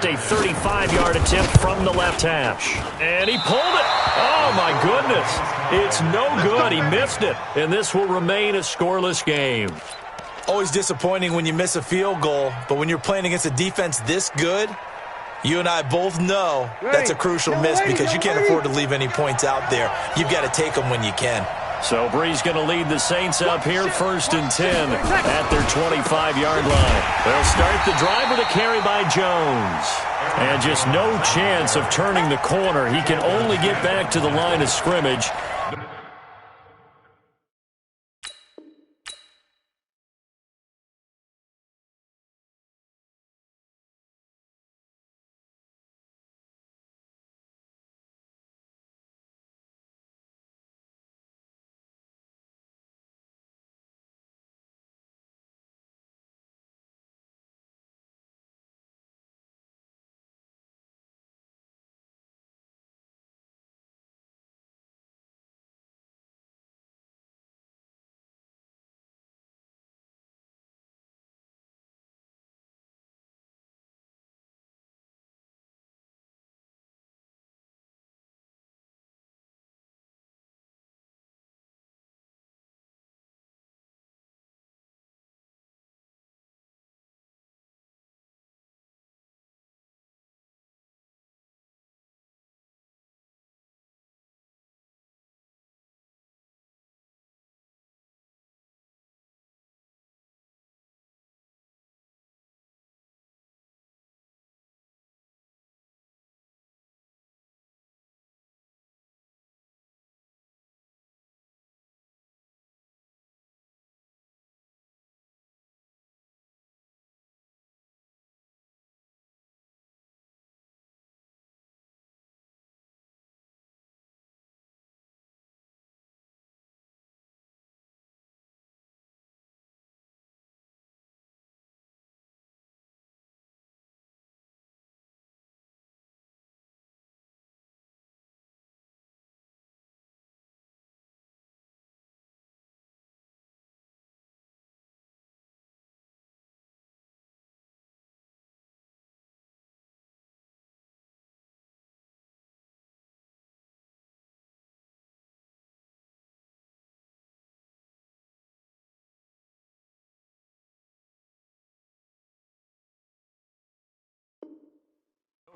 just a 35-yard attempt from the left hash. And he pulled it. Oh, my goodness. It's no good. He missed it. And this will remain a scoreless game. Always disappointing when you miss a field goal, but when you're playing against a defense this good, you and I both know that's a crucial miss because you can't afford to leave any points out there. You've got to take them when you can. So Bree's going to lead the Saints up here 1st and 10 at their 25-yard line. They'll start the drive with a carry by Jones. And just no chance of turning the corner. He can only get back to the line of scrimmage.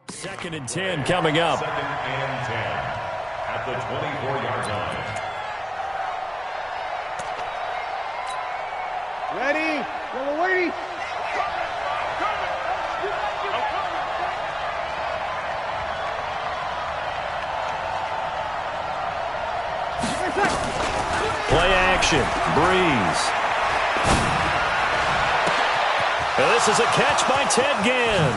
Second and 10 coming up. Second and 10 at the 24-yard line. Ready? Go away. Play action. Breeze. And this is a catch by Ted Ginn.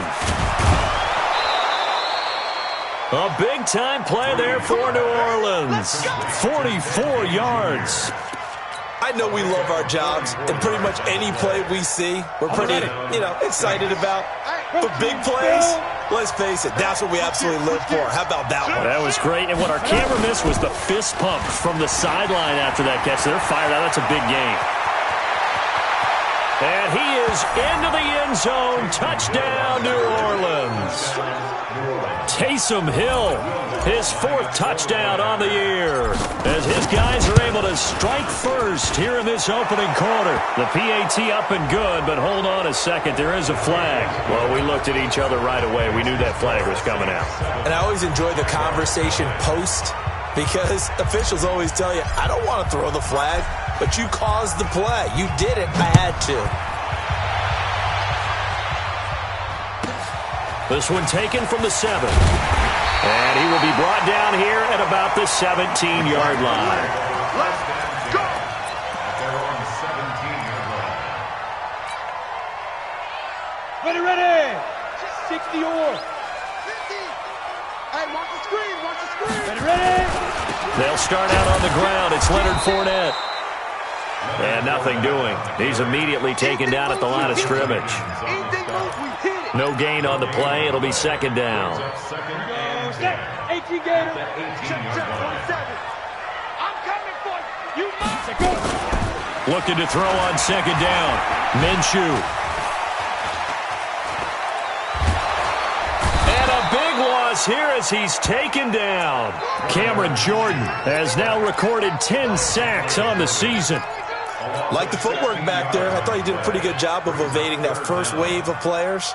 A big-time play there for New Orleans. 44 yards. I know we love our jobs, and pretty much any play we see, we're pretty, excited about. But big plays, let's face it, that's what we absolutely live for. How about that one? That was great, and what our camera missed was the fist pump from the sideline after that catch. They're fired out. That's a big game. And he is into the end zone. Touchdown, New Orleans. Taysom Hill, his 4th touchdown on the year, as his guys are able to strike first here in this opening quarter. The PAT up and good, but hold on a second. There is a flag. Well, we looked at each other right away. We knew that flag was coming out. And I always enjoy the conversation post because officials always tell you, I don't want to throw the flag, but you caused the play. You did it. I had to. This one taken from the 7. And he will be brought down here at about the 17-yard line. Let's go! They're on 17-yard line. Ready. 60 or. 50. Hey, watch the screen. Ready. They'll start out on the ground. It's Leonard Fournette. And nothing doing. He's immediately taken down at the line of scrimmage. No gain on the play. It'll be second down. Second and 10. 18 gainer. The 18-yard line. I'm coming for you. You must. Looking to throw on second down. Minshew. goes here as he's taken down. Cameron Jordan has now recorded 10 sacks on the season. Like the footwork back there, I thought he did a pretty good job of evading that first wave of players.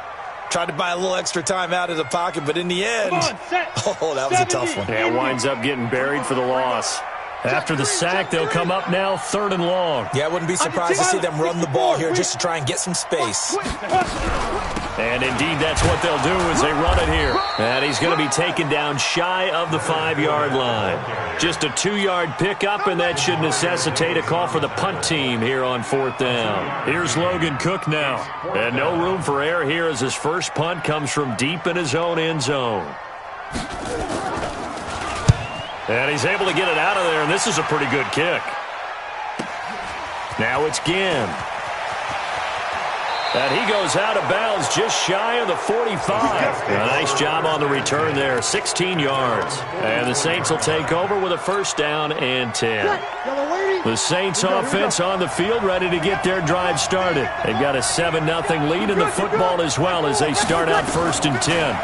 Tried to buy a little extra time out of the pocket, but in the end, oh, that was a tough one. Yeah, winds up getting buried for the loss. After the sack, they'll come up now 3rd and long. Yeah, I wouldn't be surprised to see them run the ball here just to try and get some space. And indeed, that's what they'll do as they run it here. And he's going to be taken down shy of the 5-yard line. Just a 2-yard pickup, and that should necessitate a call for the punt team here on 4th down. Here's Logan Cook now. And no room for error here as his first punt comes from deep in his own end zone. And he's able to get it out of there, and this is a pretty good kick. Now it's Ginn. And he goes out of bounds just shy of the 45. A nice job on the return there, 16 yards. And the Saints will take over with a 1st down and 10. The Saints offense on the field ready to get their drive started. They've got a 7-0 lead in the football as well as they start out 1st and 10.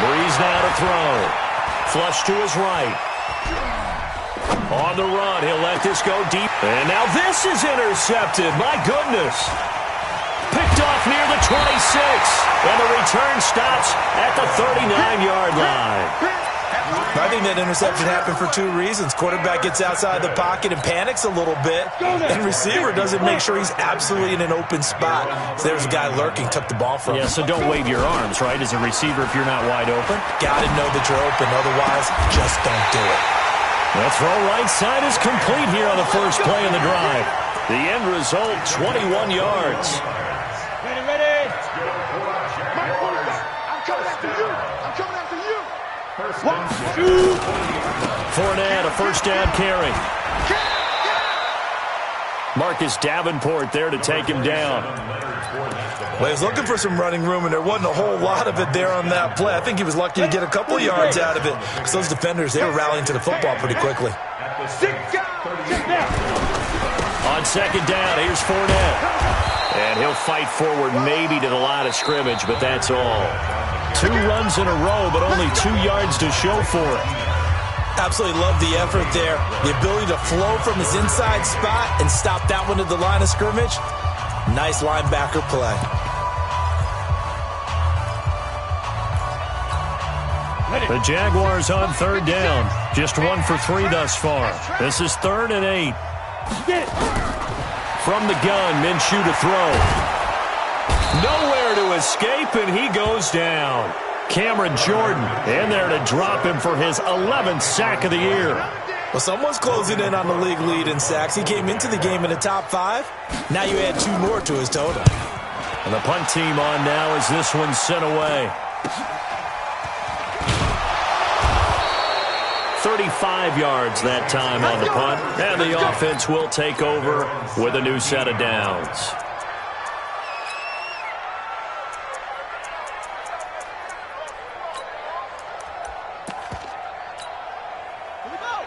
Breeze now to throw. Flush to his right. On the run, he'll let this go deep. And now this is intercepted. My goodness. Picked off near the 26. And the return stops at the 39-yard line. I think that interception happened for 2 reasons. Quarterback gets outside the pocket and panics a little bit. And receiver doesn't make sure he's absolutely in an open spot. So there's a guy lurking, took the ball from him. Yeah, so don't wave your arms, right, as a receiver if you're not wide open. Got to know that you're open. Otherwise, just don't do it. The throw right side is complete here on the first play of the drive. The end result, 21 yards. Ready. I'm coming after you. I'm coming after you. 1, 2. Fournette, a 1st down carry. Marcus Davenport there to take him down. Well, he was looking for some running room, and there wasn't a whole lot of it there on that play. I think he was lucky to get a couple yards out of it because those defenders, they were rallying to the football pretty quickly. On 2nd down, here's Fournette. And he'll fight forward maybe to the line of scrimmage, but that's all. 2 runs in a row, but only 2 yards to show for it. Absolutely love the effort there. The ability to flow from his inside spot and stop that one at the line of scrimmage. Nice linebacker play. The Jaguars on 3rd down. Just 1 for 3 thus far. This is 3rd and 8. From the gun, Minshew to throw. Nowhere to escape, and he goes down. Cameron Jordan in there to drop him for his 11th sack of the year. Well, someone's closing in on the league lead in sacks. He came into the game in the top 5. Now you add 2 more to his total. And the punt team on now as this one's sent away. 35 yards that time on the punt. And the offense will take over with a new set of downs.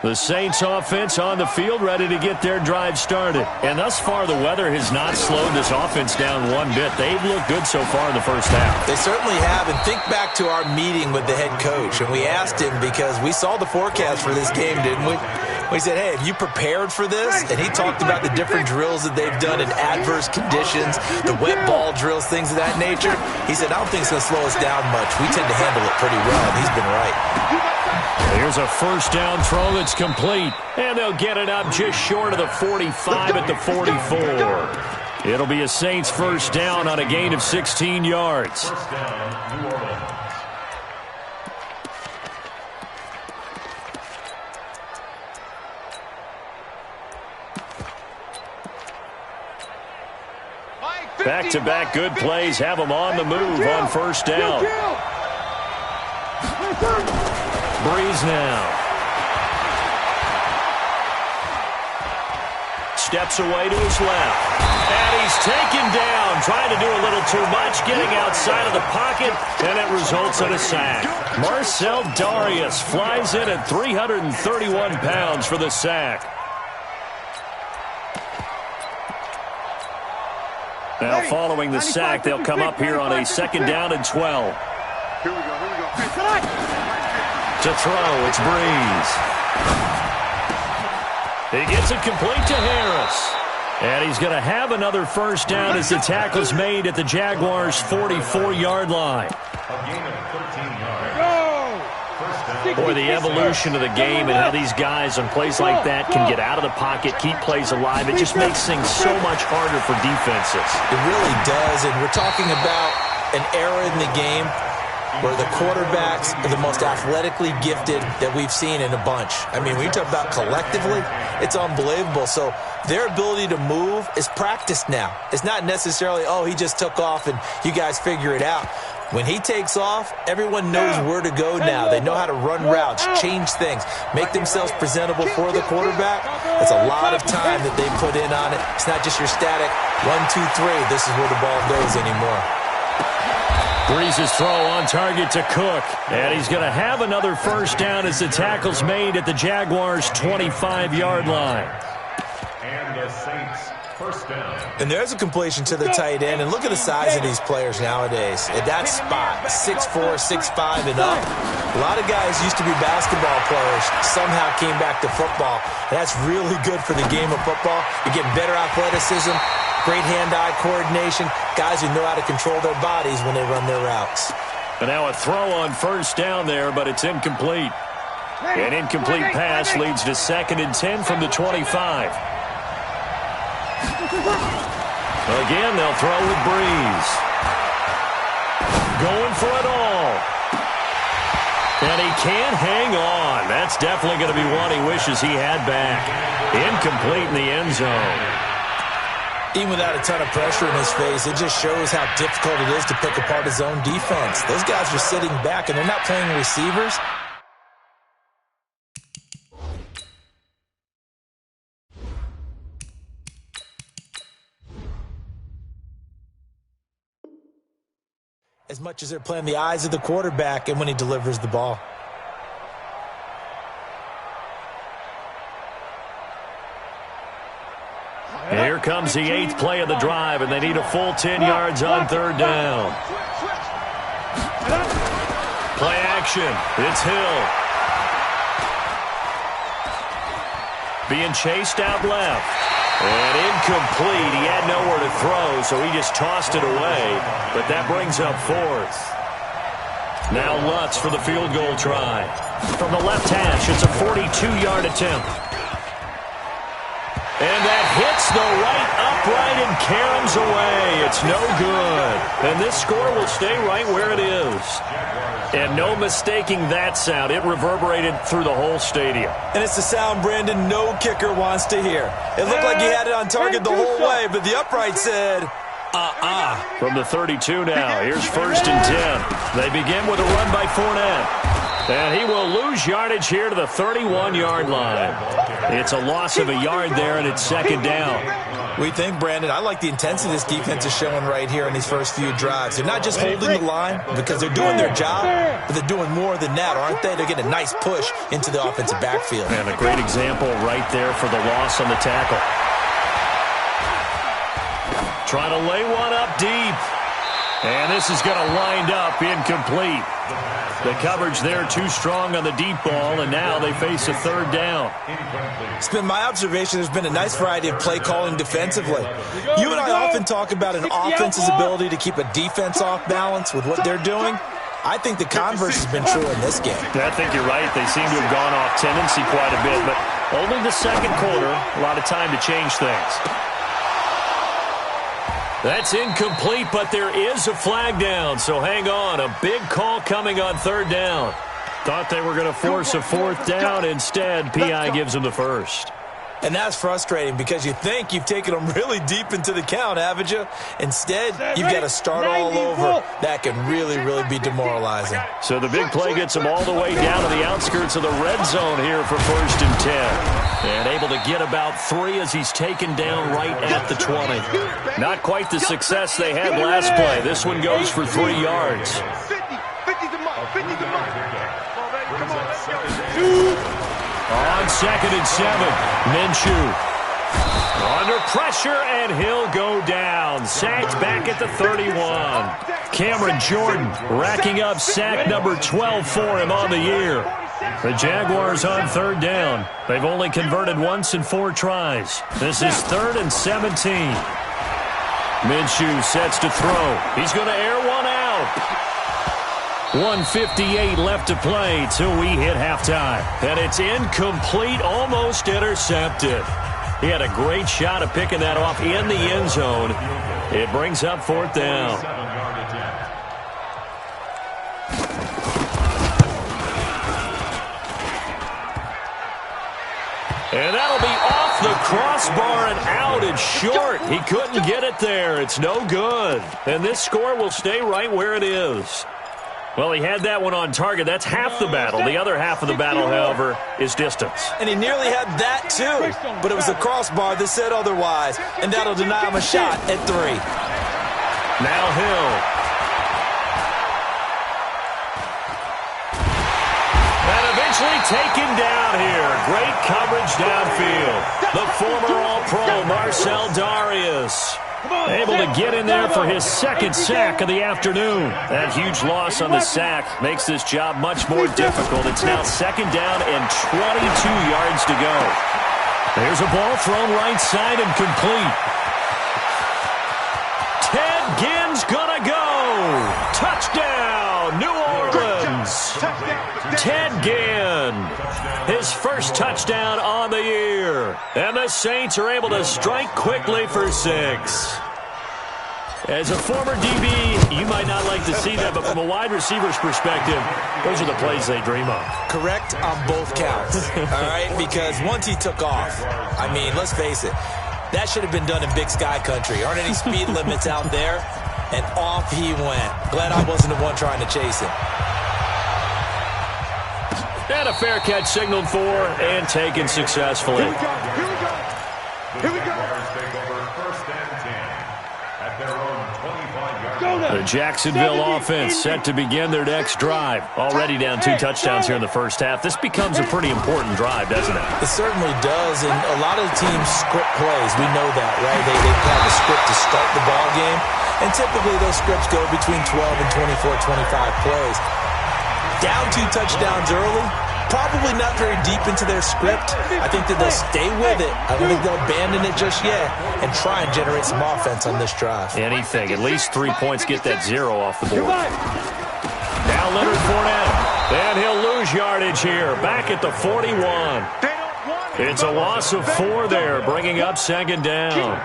The Saints offense on the field ready to get their drive started. And thus far, the weather has not slowed this offense down one bit. They've looked good so far in the first half. They certainly have. And think back to our meeting with the head coach. And we asked him because we saw the forecast for this game, didn't we? We said, hey, have you prepared for this? And he talked about the different drills that they've done in adverse conditions, the wet ball drills, things of that nature. He said, I don't think it's going to slow us down much. We tend to handle it pretty well, and he's been right. Here's a 1st down throw that's complete. And they'll get it up just short of the 45 at the 44. It'll be a Saints 1st down on a gain of 16 yards. Back-to-back good plays have them on the move on 1st down. Breeze now. Steps away to his left. And he's taken down, trying to do a little too much, getting outside of the pocket, and it results in a sack. Marcell Dareus flies in at 331 pounds for the sack. Now following the sack, they'll come up here on a 2nd down and 12. Here we go. To throw, it's Breeze. He gets it complete to Harris. And he's going to have another first down as the tackle's made at the Jaguars' 44-yard line. A gain of 13 yards. Boy, the evolution of the game and how these guys on plays like that can get out of the pocket, keep plays alive, it just makes things so much harder for defenses. It really does, and we're talking about an era in the game where the quarterbacks are the most athletically gifted that we've seen in a bunch. I mean, when you talk about collectively, it's unbelievable. So their ability to move is practiced now. It's not necessarily, oh, he just took off and you guys figure it out. When he takes off, everyone knows where to go now. They know how to run routes, change things, make themselves presentable for the quarterback. It's a lot of time that they put in on it. It's not just your static 1, 2, 3. This is where the ball goes anymore. Breeze's throw on target to Cook. And he's going to have another first down as the tackle's made at the Jaguars' 25-yard line. And the Saints first down. And there's a completion to the tight end. And look at the size of these players nowadays. At that spot, 6'4", 6'5", and up. A lot of guys used to be basketball players, somehow came back to football. And that's really good for the game of football. You're getting better athleticism, great hand-eye coordination, guys who know how to control their bodies when they run their routes. And now a throw on first down there, but it's incomplete. An incomplete pass leads to 2nd and 10 from the 25. Again, they'll throw with Breeze. Going for it all. And he can't hang on. That's definitely going to be one he wishes he had back. Incomplete in the end zone. Even without a ton of pressure in his face, it just shows how difficult it is to pick apart his own defense. Those guys are sitting back, and they're not playing receivers. As much as they're playing the eyes of the quarterback and when he delivers the ball. Here comes the 8th play of the drive, and they need a full 10 yards on 3rd down. Play action. It's Hill. Being chased out left. And incomplete. He had nowhere to throw, so he just tossed it away. But that brings up 4th. Now Lutz for the field goal try. From the left hash, it's a 42-yard attempt. And that hits the right upright and caroms away. It's no good. And this score will stay right where it is. And no mistaking that sound. It reverberated through the whole stadium. And it's the sound Brandon no kicker wants to hear. It looked like he had it on target the whole way, but the upright said, From the 32 now, here's 1st and 10. They begin with a run by Fournette. And he will lose yardage here to the 31-yard line. It's a loss of a yard there, and it's 2nd down. We think, Brandon, I like the intensity this defense is showing right here in these first few drives. They're not just holding the line because they're doing their job, but they're doing more than that, aren't they? They're getting a nice push into the offensive backfield. And a great example right there for the loss on the tackle. Trying to lay one up deep. And this is going to wind up incomplete. The coverage there too strong on the deep ball, and now they face a 3rd down. It's been my observation there's been a nice variety of play calling defensively. You and I often talk about an offense's ability to keep a defense off balance with what they're doing. I think the converse has been true in this game. I think you're right. They seem to have gone off tendency quite a bit, but only the 2nd quarter, a lot of time to change things. That's incomplete, but there is a flag down, so hang on. A big call coming on 3rd down. Thought they were going to force a 4th down. Instead, P.I. gives them the 1st. And that's frustrating because you think you've taken them really deep into the count, haven't you? Instead, you've got to start all over. That can really, really be demoralizing. So the big play gets him all the way down to the outskirts of the red zone here for 1st and 10. And able to get about 3 as he's taken down right at the 20. Not quite the success they had last play. This one goes for 3 yards. 50's the mark. 50's the mark. Come on, let's go. On 2nd and 7, Minshew. On under pressure, and he'll go down. Sacked back at the 31. Cameron Jordan racking up sack number 12 for him on the year. The Jaguars on third down. They've only converted once in 4 tries. This is 3rd and 17. Minshew sets to throw. He's going to air one out. 1:58 left to play till we hit halftime. And it's incomplete, almost intercepted. He had a great shot at picking that off in the end zone. It brings up 4th down. And that'll be off the crossbar and out and short. He couldn't get it there. It's no good. And this score will stay right where it is. Well, he had that one on target. That's half the battle. The other half of the battle, however, is distance. And he nearly had that, too. But it was the crossbar that said otherwise. And that'll deny him a shot at 3. Now Hill. And eventually taken down here. Great coverage downfield. The former All-Pro Marcell Dareus able to get in there for his 2nd sack of the afternoon. That huge loss on the sack makes this job much more difficult. It's now 2nd down and 22 yards to go. There's a ball thrown right side and complete. Ted Ginn's gonna go. Touchdown, New Orleans. Ted Ginn, his first touchdown on the year. And the Saints are able to strike quickly for 6. As a former DB, you might not like to see that, but from a wide receiver's perspective, those are the plays they dream of. Correct on both counts, all right? Because once he took off, I mean, let's face it, that should have been done in Big Sky country. Aren't any speed limits out there? And off he went. Glad I wasn't the one trying to chase him. And a fair catch signaled for and taken successfully. Here we go. Here we go. Take over 1st and 10 at their own 25-yard line. The Jacksonville offense set to begin their next drive. Already down 2 touchdowns here in the first half. This becomes a pretty important drive, doesn't it? It certainly does, and a lot of the teams script plays. We know that, right? They have a script to start the ball game, and typically those scripts go between 12 and 24, 25 plays. Down 2 touchdowns early, probably not very deep into their script. I think that they'll stay with it. I don't think they'll abandon it just yet and try and generate some offense on this drive. Anything. At least 3 points, get that 0 off the board. Now Leonard Fournette. And he'll lose yardage here. Back at the 41. It's a loss of 4 there, bringing up 2nd down.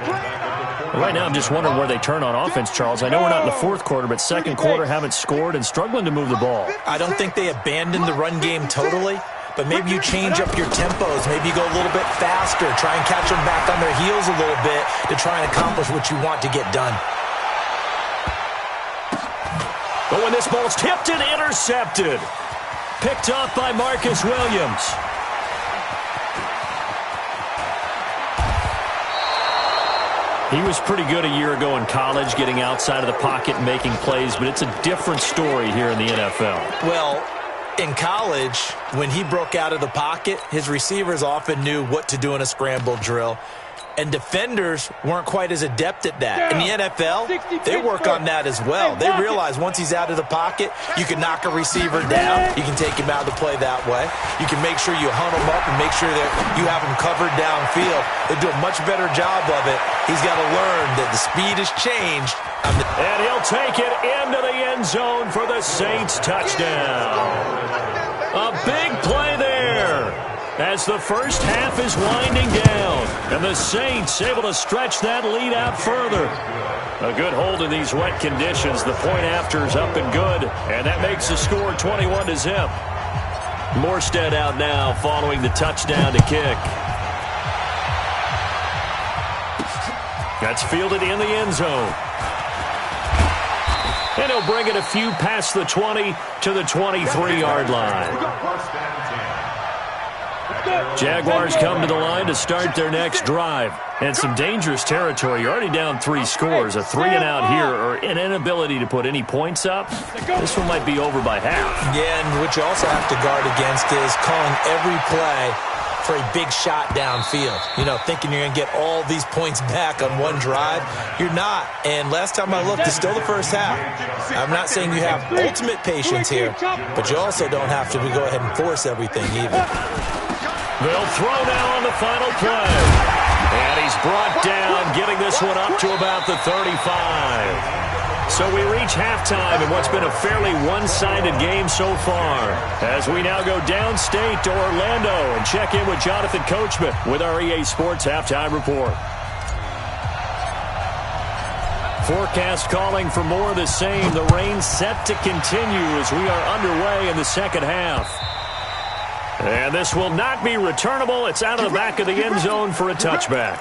Right now, I'm just wondering where they turn on offense, Charles. I know we're not in the 4th quarter, but 2nd quarter haven't scored and struggling to move the ball. I don't think they abandoned the run game totally, but maybe you change up your tempos. Maybe you go a little bit faster, try and catch them back on their heels a little bit to try and accomplish what you want to get done. But when this ball's tipped and intercepted, picked up by Marcus Williams. He was pretty good a year ago in college, getting outside of the pocket and making plays, but it's a different story here in the NFL. Well, in college, when he broke out of the pocket, his receivers often knew what to do in a scramble drill, and defenders weren't quite as adept at that. In the NFL, they work on that as well. They realize once he's out of the pocket, you can knock a receiver down. You can take him out of the play that way. You can make sure you hunt him up and make sure that you have him covered downfield. They do a much better job of it. He's got to learn that the speed has changed. And he'll take it into the end zone for the Saints touchdown. A big play there as the first half is winding down. And the Saints able to stretch that lead out further. A good hold in these wet conditions. The point after is up and good. And that makes the score 21-0. Morstead out now following the touchdown to kick. That's fielded in the end zone. And he'll bring it a few past the 20 to the 23-yard line. Jaguars come to the line to start their next drive. And some dangerous territory. You're already down 3 scores. A 3-and-out here or an inability to put any points up. This one might be over by half. Yeah, and what you also have to guard against is calling every play for a big shot downfield. You know, thinking you're going to get all these points back on one drive. You're not. And last time I looked, it's still the first half. I'm not saying you have ultimate patience here, but you also don't have to go ahead and force everything either. They'll throw now on the final play. And he's brought down, getting this one up to about the 35. So we reach halftime in what's been a fairly one-sided game so far, as we now go downstate to Orlando and check in with Jonathan Coachman with our EA Sports Halftime Report. Forecast calling for more of the same. The rain set to continue as we are underway in the second half. And this will not be returnable. It's out of the back of the end zone for a touchback.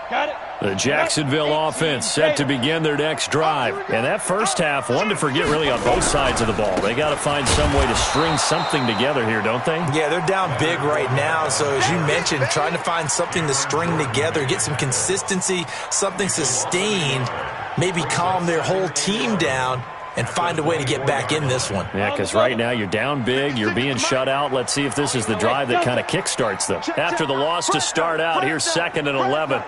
Got it. The Jacksonville offense set to begin their next drive. And that first half, one to forget really on both sides of the ball. They got to find some way to string something together here, don't they? Yeah, they're down big right now. So as you mentioned, trying to find something to string together, get some consistency, something sustained, maybe calm their whole team down and find a way to get back in this one. Yeah, because right now you're down big, you're being shut out. Let's see if this is the drive that kind of kickstarts them. After the loss to start out, here's 2nd and 11.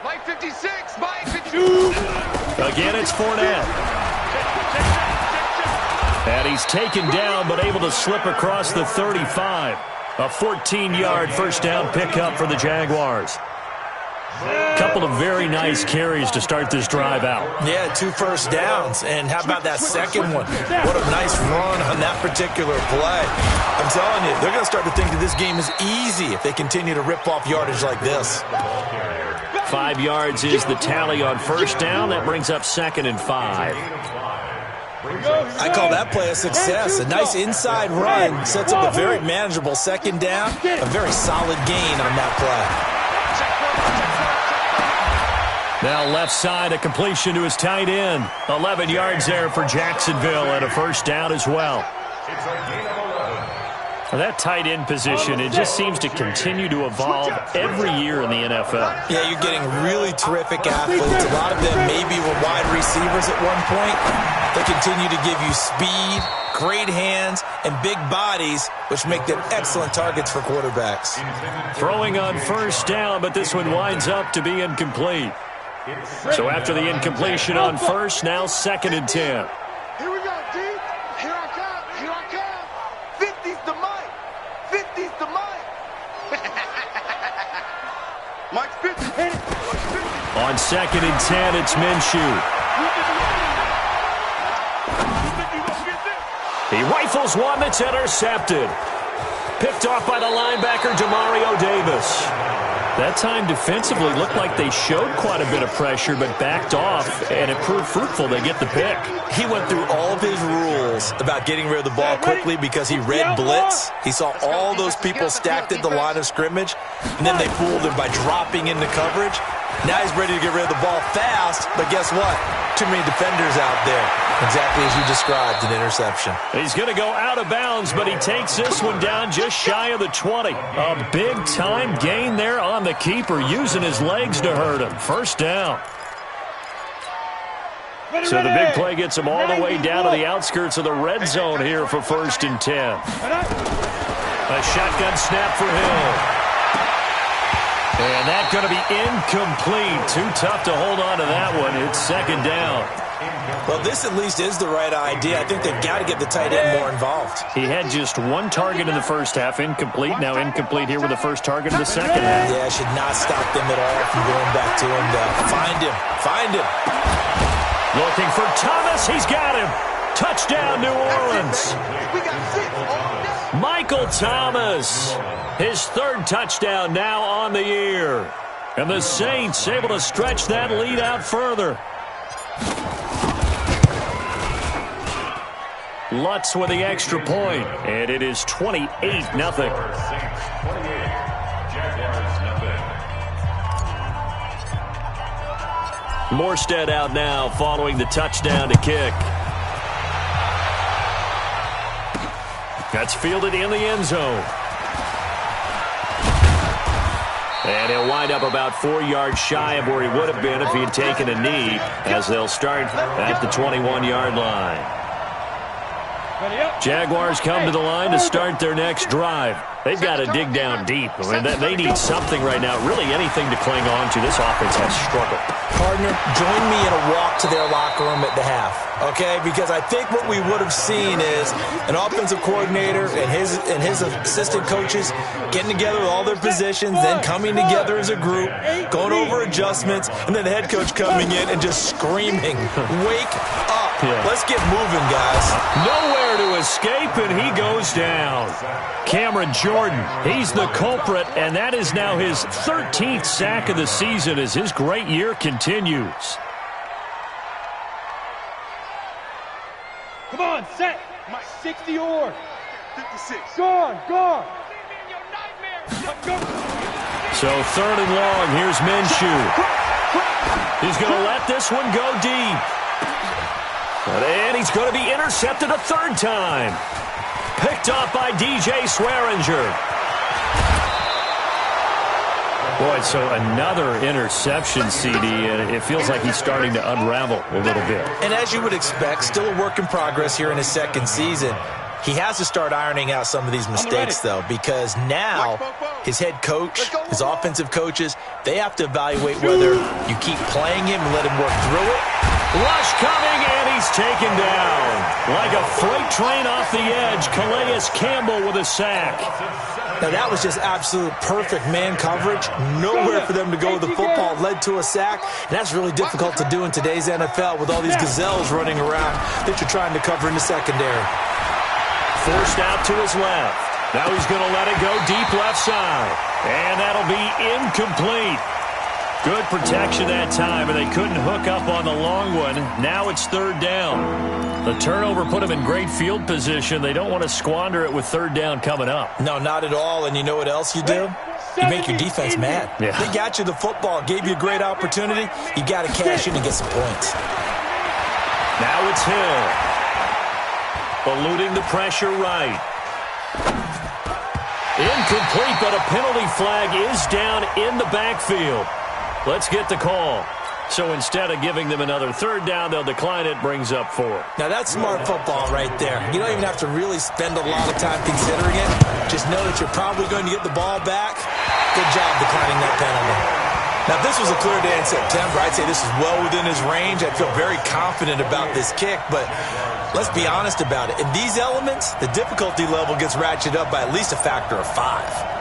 Mike 56, Mike 52. Again, it's Fournette. And he's taken down, but able to slip across the 35. A 14-yard first down pickup for the Jaguars. Couple of very nice carries to start this drive out. Yeah, 2 first downs. And how about that second one? What a nice run on that particular play. I'm telling you, they're going to start to think that this game is easy if they continue to rip off yardage like this. 5 yards is the tally on first down. That brings up 2nd and 5. I call that play a success. A nice inside run sets up a very manageable second down. A very solid gain on that play. Now left side, a completion to his tight end. 11 yards there for Jacksonville and a first down as well. That tight end position, it just seems to continue to evolve every year in the NFL. Yeah, you're getting really terrific athletes. A lot of them maybe were wide receivers at one point. They continue to give you speed, great hands, and big bodies, which make them excellent targets for quarterbacks. Throwing on first down, but this one winds up to be incomplete. So after the incompletion on first, now 2nd and 10. Here we go, D. Here I come. Here I come. 50's the Mike. 50's the Mike. Mike's 50. Hit it. On 2nd and 10, it's Minshew. He rifles one that's intercepted. Picked off by the linebacker, Demario Davis. That time defensively looked like they showed quite a bit of pressure but backed off, and it proved fruitful. They get the pick. He went through all of his rules about getting rid of the ball quickly because he read blitz. He saw all those people stacked at the line of scrimmage, and then they fooled him by dropping into coverage. Now he's ready to get rid of the ball fast, but guess what? Too many defenders out there. Exactly as you described, an interception. He's going to go out of bounds, but he takes this one down just shy of the 20. A big-time gain there on the keeper, using his legs to hurt him. First down. So the big play gets him all the way down to the outskirts of the red zone here for 1st and 10. A shotgun snap for Hill. And that's going to be incomplete. Too tough to hold on to that one. It's 2nd down. Well, this at least is the right idea. I think they've got to get the tight end more involved. He had just 1 target in the first half, incomplete. Now incomplete here with the first target in the second half. Yeah, should not stop them at all from going back to him. Find him. Find him. Looking for Thomas. He's got him. Touchdown, New Orleans. Michael Thomas. His 3rd touchdown now on the year. And the Saints able to stretch that lead out further. Lutz with the extra point, and it is 28-0. Morstead out now following the touchdown to kick. That's fielded in the end zone. And he'll wind up about 4 yards shy of where he would have been if he had taken a knee, as they'll start at the 21-yard line. Jaguars come to the line to start their next drive. They've got to dig down deep. I mean, they need something right now, really anything to cling on to. This offense has struggled. Partner, join me in a walk to their locker room at the half, okay? Because I think what we would have seen is an offensive coordinator and his assistant coaches getting together with all their positions, then coming together as a group, going over adjustments, and then the head coach coming in and just screaming, "Wake up. Let's get moving, guys." Nowhere to escape, and he goes down. Cameron Jordan, he's the culprit, and that is now his 13th sack of the season as his great year continues. Come on, set. 60 or 56. Gone. So 3rd and long, here's Minshew. He's going to let this one go deep. And he's going to be intercepted a 3rd time. Picked off by DJ Swearinger. Boy, so another interception, CD, and it feels like he's starting to unravel a little bit. And as you would expect, still a work in progress here in his 2nd season. He has to start ironing out some of these mistakes, though, because now his head coach, his offensive coaches, they have to evaluate whether you keep playing him and let him work through it. Rush coming, and he's taken down. Like a freight train off the edge, Calais Campbell with a sack. Now, that was just absolute perfect man coverage. Nowhere for them to go with the football. Led to a sack. And that's really difficult to do in today's NFL with all these gazelles running around that you're trying to cover in the secondary. Forced out to his left. Now he's going to let it go deep left side. And that'll be incomplete. Good protection that time, and they couldn't hook up on the long one. Now it's 3rd down. The turnover put them in great field position. They don't want to squander it with 3rd down coming up. No, not at all. And you know what else you do? You make your defense mad. Yeah. They got you the football, gave you a great opportunity. You got to cash in and get some points. Now it's Hill. Eluding the pressure right. Incomplete, but a penalty flag is down in the backfield. Let's get the call. So instead of giving them another 3rd down, they'll decline it, brings up 4. Now, that's smart football right there. You don't even have to really spend a lot of time considering it. Just know that you're probably going to get the ball back. Good job declining that penalty. Now, if this was a clear day in September, I'd say this is well within his range. I'd feel very confident about this kick, but let's be honest about it. In these elements, the difficulty level gets ratcheted up by at least a factor of 5.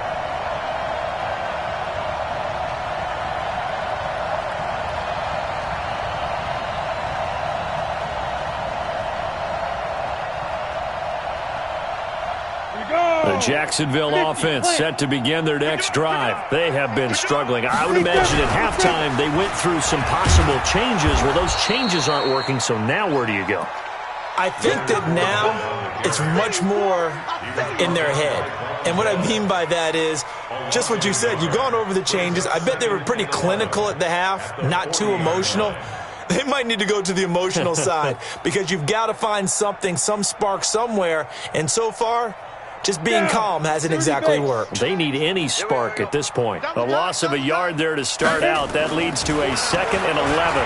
The Jacksonville offense set to begin their next drive. They have been struggling. I would imagine at halftime they went through some possible changes. Well, those changes aren't working, so now where do you go? I think that now it's much more in their head. And what I mean by that is just what you said. You've gone over the changes. I bet they were pretty clinical at the half, not too emotional. They might need to go to the emotional side because you've got to find something, some spark somewhere. And so far, just being calm hasn't exactly worked. They need any spark at this point. A loss of a yard there to start out. That leads to a 2nd and 11.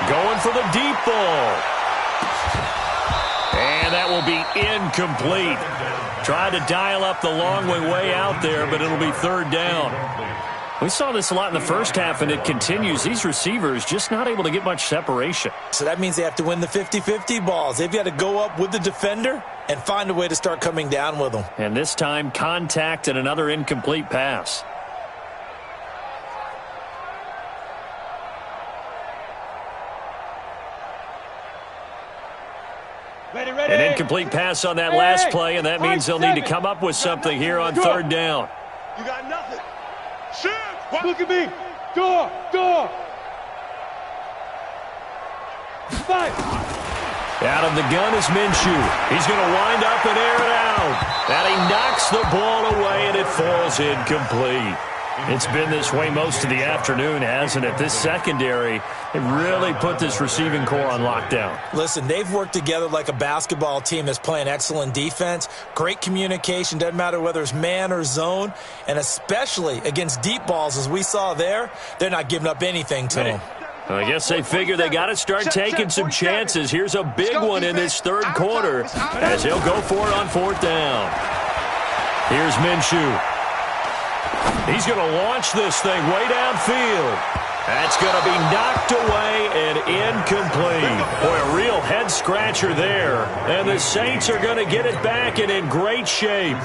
Going for the deep ball. And that will be incomplete. Tried to dial up the long way out there, but it'll be 3rd down. We saw this a lot in the first half, and it continues. These receivers just not able to get much separation. So that means they have to win the 50-50 balls. They've got to go up with the defender and find a way to start coming down with them. And this time, contact and another incomplete pass. An incomplete pass on that last play, and that means they'll need to come up with something here on 3rd down. You got nothing. Shoot. Look at me. Door. Fight. Out of the gun is Minshew. He's going to wind up and air it out. And he knocks the ball away, and it falls incomplete. It's been this way most of the afternoon, hasn't it? This secondary, it really put this receiving core on lockdown. Listen, they've worked together like a basketball team that's playing excellent defense. Great communication, doesn't matter whether it's man or zone. And especially against deep balls, as we saw there, they're not giving up anything to them. I guess they figure they got to start taking some chances. Here's a big one in this third quarter as he'll go for it on fourth down. Here's Minshew. He's going to launch this thing way downfield. That's going to be knocked away and incomplete. Boy, a real head-scratcher there. And the Saints are going to get it back and in great shape.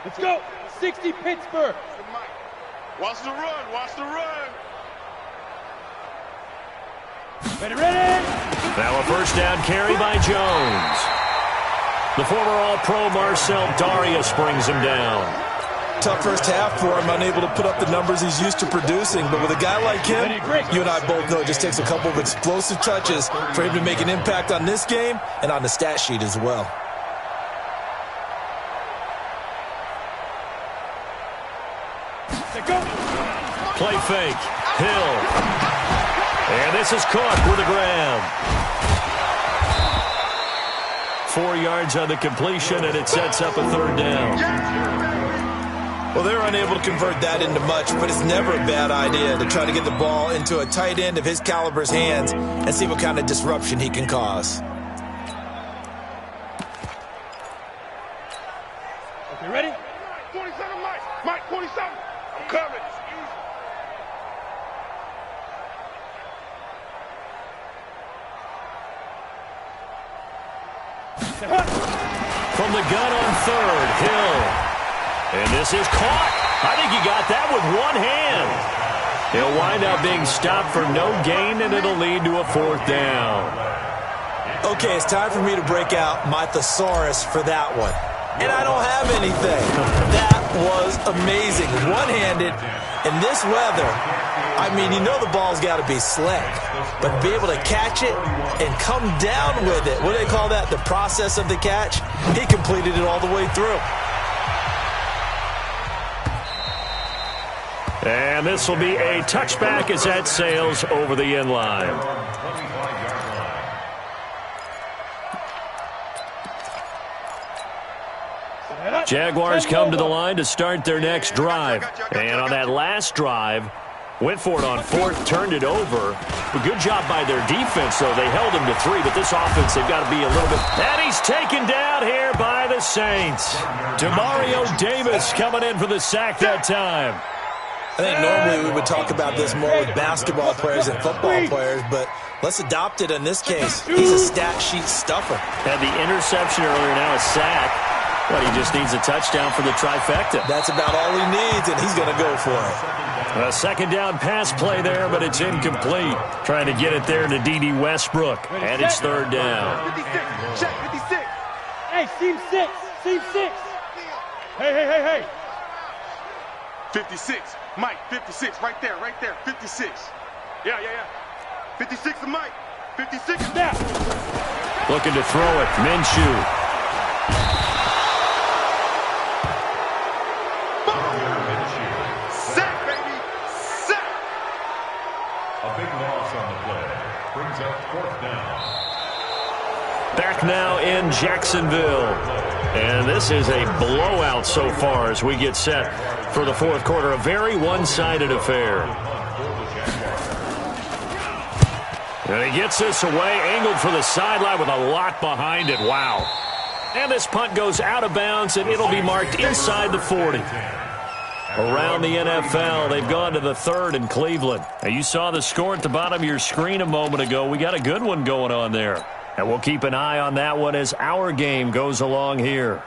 Let's go. 60 Pittsburgh. Watch the run. Watch the run. Ready, ready. Now a first down carry by Jones. The former All-Pro Marcel Darius brings him down. Tough first half for him, unable to put up the numbers he's used to producing. But with a guy like him, you and I both know it just takes a couple of explosive touches for him to make an impact on this game and on the stat sheet as well. Go. Play fake. Hill. And this is caught for the grab. 4 yards on the completion, and it sets up a third down. Well, they're unable to convert that into much, but it's never a bad idea to try to get the ball into a tight end of his caliber's hands and see what kind of disruption he can cause. Okay, ready? 47, Mike. Mike, 47. I'm coming. From the gun on third, Hill. And this is caught. I think he got that with one hand. He'll wind up being stopped for no gain, and it'll lead to a fourth down. Okay, it's time for me to break out my thesaurus for that one. And I don't have anything. That was amazing. One-handed in this weather. I mean, you know the ball's got to be slick. But be able to catch it and come down with it. What do they call that? The process of the catch? He completed it all the way through. And this will be a touchback as that sails over the end line. Jaguars come to the line to start their next drive. And on that last drive, went for it on fourth, turned it over. A good job by their defense, though. They held him to 3, but this offense, they've got to be a little bit... And he's taken down here by the Saints. Demario Davis coming in for the sack that time. I think normally we would talk about this more with basketball players and football players, but let's adopt it in this case. He's a stat sheet stuffer. Had the interception earlier, now a sack. But he just needs a touchdown for the trifecta. That's about all he needs, and he's going to go for it. A second down pass play there, but it's incomplete. Trying to get it there to D.D. Westbrook, and it's third down. 56. Check 56. Hey, seam 6. Seam 6. Hey. 56. Mike, 56. Right there. 56. Yeah. 56 to Mike. 56 is down. Looking to throw it. Minshew. Back now in Jacksonville. And this is a blowout so far as we get set for the fourth quarter. A very one-sided affair. And he gets this away, angled for the sideline with a lot behind it. Wow. And this punt goes out of bounds, and it'll be marked inside the 40. Around the NFL, they've gone to the third in Cleveland. Now, you saw the score at the bottom of your screen a moment ago. We got a good one going on there. And we'll keep an eye on that one as our game goes along here.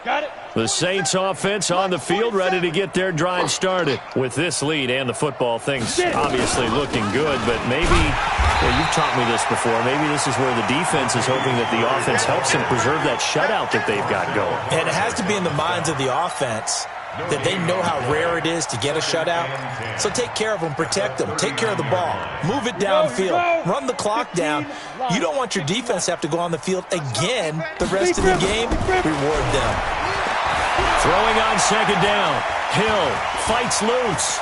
Got it. The Saints offense on the field, ready to get their drive started. With this lead and the football, things obviously looking good, but maybe, well, you've taught me this before, maybe this is where the defense is hoping that the offense helps them preserve that shutout that they've got going. And it has to be in the minds of the offense that they know how rare it is to get a shutout. So take care of them, protect them, take care of the ball, move it downfield, run the clock down. You don't want your defense to have to go on the field again the rest of the game. Reward them. Throwing on second down. Hill fights loose.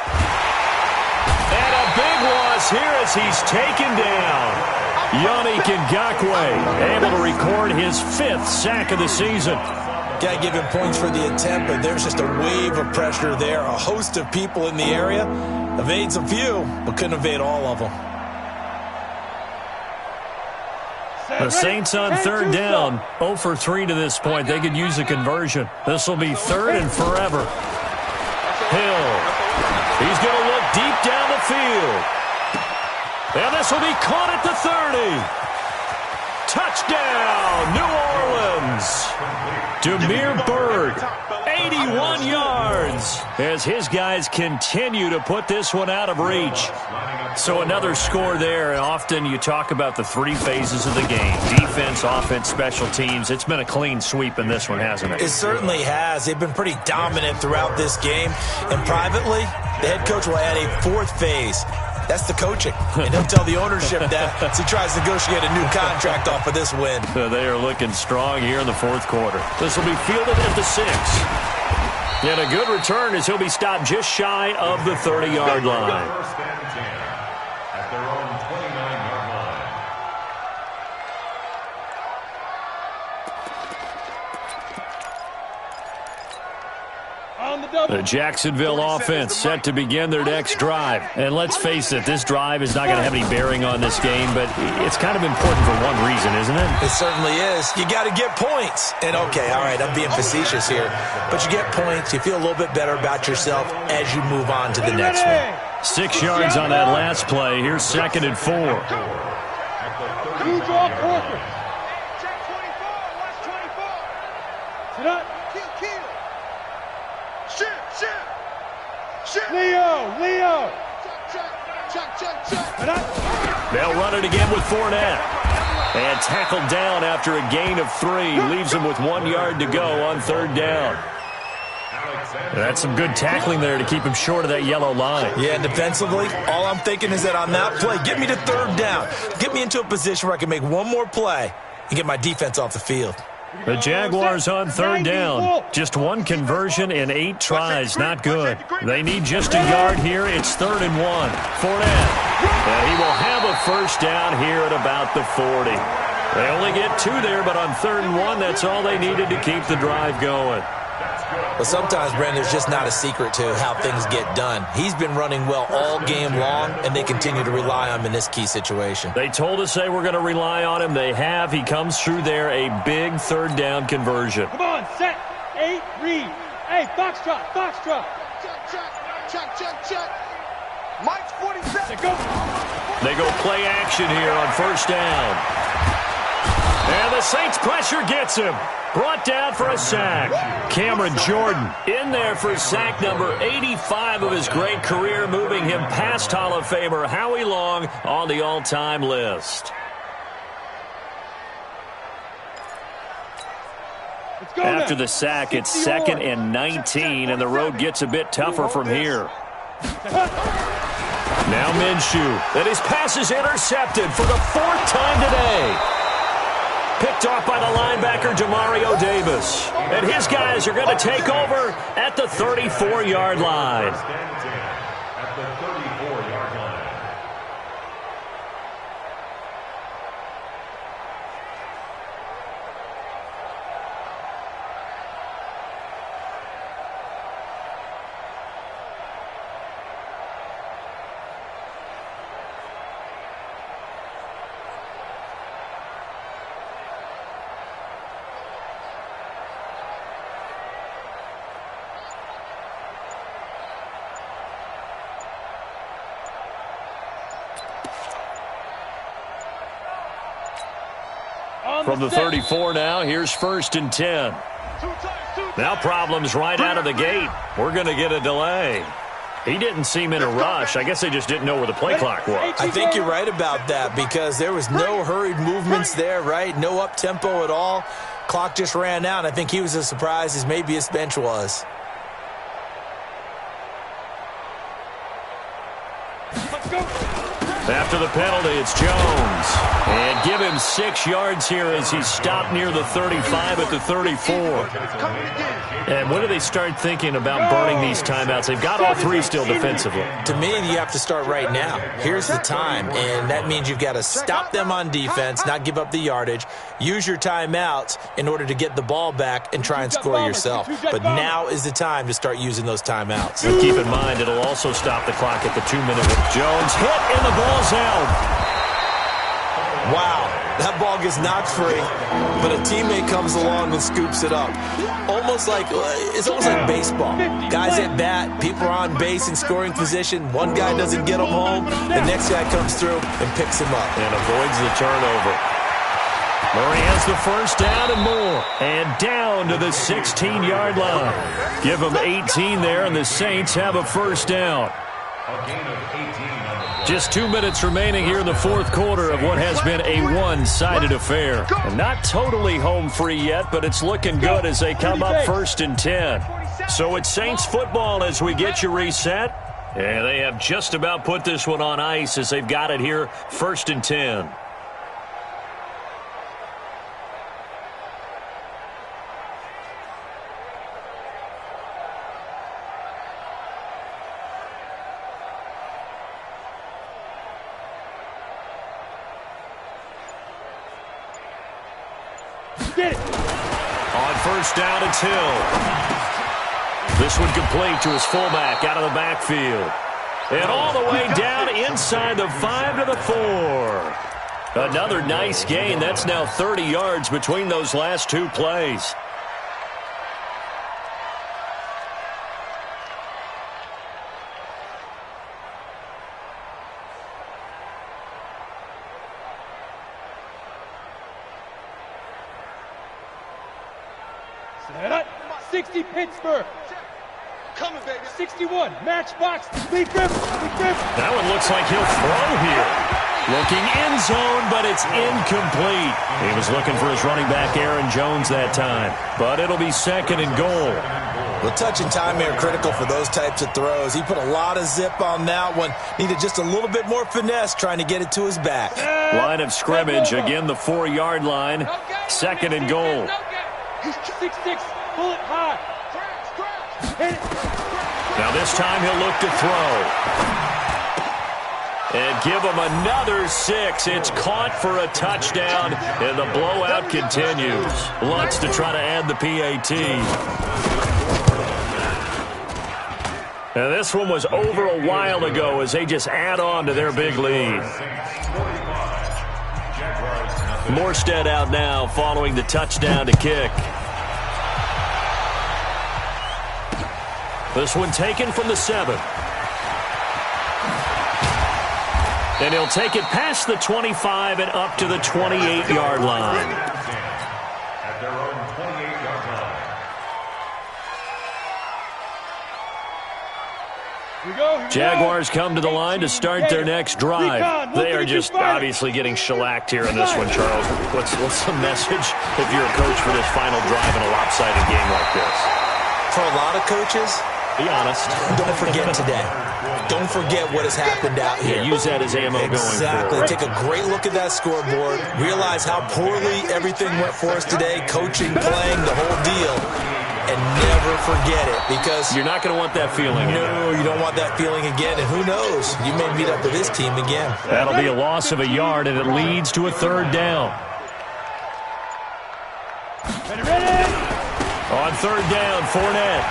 And a big loss here as he's taken down. Yannick Ngakoue able to record his 5th sack of the season. Got to give him points for the attempt, but there's just a wave of pressure there. A host of people in the area. Evades a few, but couldn't evade all of them. The Saints on 3rd down, 0 for 3 to this point. They could use a conversion. This will be 3rd and forever. Hill. He's going to look deep down the field. And this will be caught at the 30. Touchdown, New Orleans. Damiere Byrd, 81 yards, as his guys continue to put this one out of reach. So another score there, and often you talk about the 3 phases of the game. Defense, offense, special teams. It's been a clean sweep in this one, hasn't it? It certainly has. They've been pretty dominant throughout this game. And privately, the head coach will add a 4th phase. That's the coaching. And he'll tell the ownership that as he tries to negotiate a new contract off of this win. They are looking strong here in the 4th quarter. This will be fielded at the 6. And a good return as he'll be stopped just shy of the 30-yard line. First and 10 at their own 29-yard line. The Jacksonville offense set to begin their next drive. And let's face it, this drive is not going to have any bearing on this game, but it's kind of important for one reason, isn't it? It certainly is. You got to get points. And, okay, all right, I'm being facetious here. But you get points. You feel a little bit better about yourself as you move on to the next one. 6 yards on that last play. Here's 2nd and 4. You draw Corker. Check 24. Watch 24. Sit up. Kill. Shoot. Leo. Check. Sit up. They'll run it again with Fournette. And tackled down after a gain of 3. Leaves him with 1 yard to go on 3rd down. That's some good tackling there to keep him short of that yellow line. Yeah, and defensively, all I'm thinking is that on that play, get me to 3rd down. Get me into a position where I can make one more play and get my defense off the field. The Jaguars on 3rd down. Just 1 conversion in 8 tries. Not good. They need just a yard here. It's 3rd and 1. Fournette. And he will have a first down here at about the 40. They only get 2 there, but on 3rd and 1, that's all they needed to keep the drive going. But sometimes, Brandon, there's just not a secret to how things get done. He's been running well all game long, and they continue to rely on him in this key situation. They told us they were going to rely on him. They have. He comes through there, a big 3rd down conversion. Come on, set. 8, read. Hey, foxtrot. Check. Mike's 47. Go. They go play action here on 1st down. And the Saints pressure gets him. Brought down for a sack. Cameron Jordan in there for sack number 85 of his great career, moving him past Hall of Famer Howie Long on the all-time list. After the sack, it's 2nd and 19, and the road gets a bit tougher from here. Now Minshew, and his pass is intercepted for the 4th time today. Picked off by the linebacker, Demario Davis. And his guys are going to take over at the 34-yard line. At the 34-yard line. From the 34 now, here's 1st and 10. Now problems right out of the gate. We're going to get a delay. He didn't seem in a rush. I guess they just didn't know where the play clock was. I think you're right about that because there was no hurried movements there, right? No up-tempo at all. Clock just ran out. I think he was as surprised as maybe his bench was. After the penalty, it's Jones. And give him 6 yards here as he's stopped near the 35 at the 34. And when do they start thinking about burning these timeouts? They've got all 3 still defensively. To me, you have to start right now. Here's the time, and that means you've got to stop them on defense, not give up the yardage, use your timeouts in order to get the ball back and try and score yourself. But now is the time to start using those timeouts. And keep in mind, it'll also stop the clock at the 2-minute. Jones hit, and the ball's out. Wow, that ball gets knocked free, but a teammate comes along and scoops it up. It's almost like baseball. Guys at bat, people are on base in scoring position. One guy doesn't get them home, the next guy comes through and picks him up. And avoids the turnover. Murray has the first down and more. And down to the 16-yard line. Give them 18 there, and the Saints have a first down. A gain of 18 on the play. Just 2 minutes remaining here in the fourth quarter of what has been a one-sided affair. And not totally home free yet, but it's looking good as they come up 1st and 10. So it's Saints football as we get you reset. And they have just about put this one on ice as they've got it here 1st and 10. On first down, it's Hill. This one complete to his fullback out of the backfield. And all the way down inside the 5 to the 4. Another nice gain. That's now 30 yards between those last 2 plays. Set up. 60 Pittsburgh. Coming, baby. 61 Matchbox. Lee Griffin. That one looks like he'll throw here. Looking end zone, but it's incomplete. He was looking for his running back, Aaron Jones, that time. But it'll be 2nd and goal. Well, touch and time are critical for those types of throws. He put a lot of zip on that one. Needed just a little bit more finesse trying to get it to his back. Line of scrimmage, again the 4-yard line. 2nd and goal. 6'6", pull it high. Hit it. Now this time he'll look to throw. And give him another 6. It's caught for a touchdown, and the blowout continues. Lutz to try to add the PAT. Now this one was over a while ago as they just add on to their big lead. Morstead out now following the touchdown to kick. This one taken from the 7. And he'll take it past the 25 and up to the 28-yard line. At their own 28-yard line. Here we go. Jaguars come to the line to start their next drive. They are just obviously getting shellacked here in this one, Charles. What's the message if you're a coach for this final drive in a lopsided game like this? For a lot of coaches, be honest. Don't forget today. Don't forget what has happened out here. Yeah, use that as ammo going forward. Exactly. Take a great look at that scoreboard. Realize how poorly everything went for us today. Coaching, playing, the whole deal. And never forget it, because you're not going to want that feeling. No, you don't want that feeling again. And who knows? You may meet up with this team again. That'll be a loss of a yard, and it leads to a 3rd down. Ready. On 3rd down, Fournette.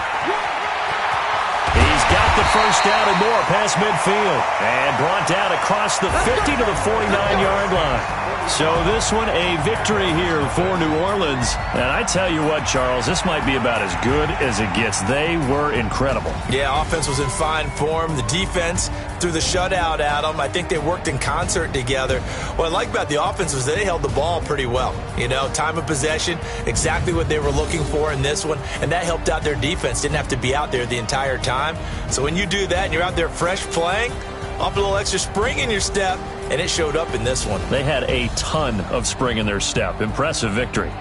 He's got the first down and more past midfield. And brought down across the 50 to the 49-yard line. So this one a victory here for New Orleans. And I tell you what, Charles, this might be about as good as it gets. They were incredible. Yeah, offense was in fine form. The defense threw the shutout at them. I think they worked in concert together. What I like about the offense was they held the ball pretty well. You know, time of possession, exactly what they were looking for in this one. And that helped out their defense. Didn't have to be out there the entire time. So when you do that and you're out there fresh playing, off a little extra spring in your step, and it showed up in this one. They had a ton of spring in their step. Impressive victory.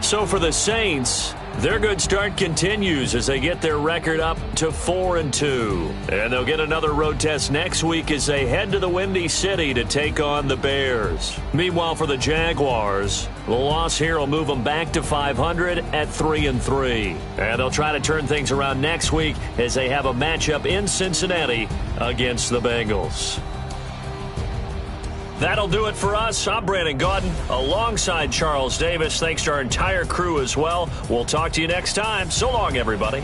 So for the Saints, Their good start continues as they get their record up to 4-2. And they'll get another road test next week as they head to the Windy City to take on the Bears. Meanwhile, for the Jaguars, the loss here will move them back to 500 at 3-3. And they'll try to turn things around next week as they have a matchup in Cincinnati against the Bengals. That'll do it for us. I'm Brandon Gaudin alongside Charles Davis. Thanks to our entire crew as well. We'll talk to you next time. So long, everybody.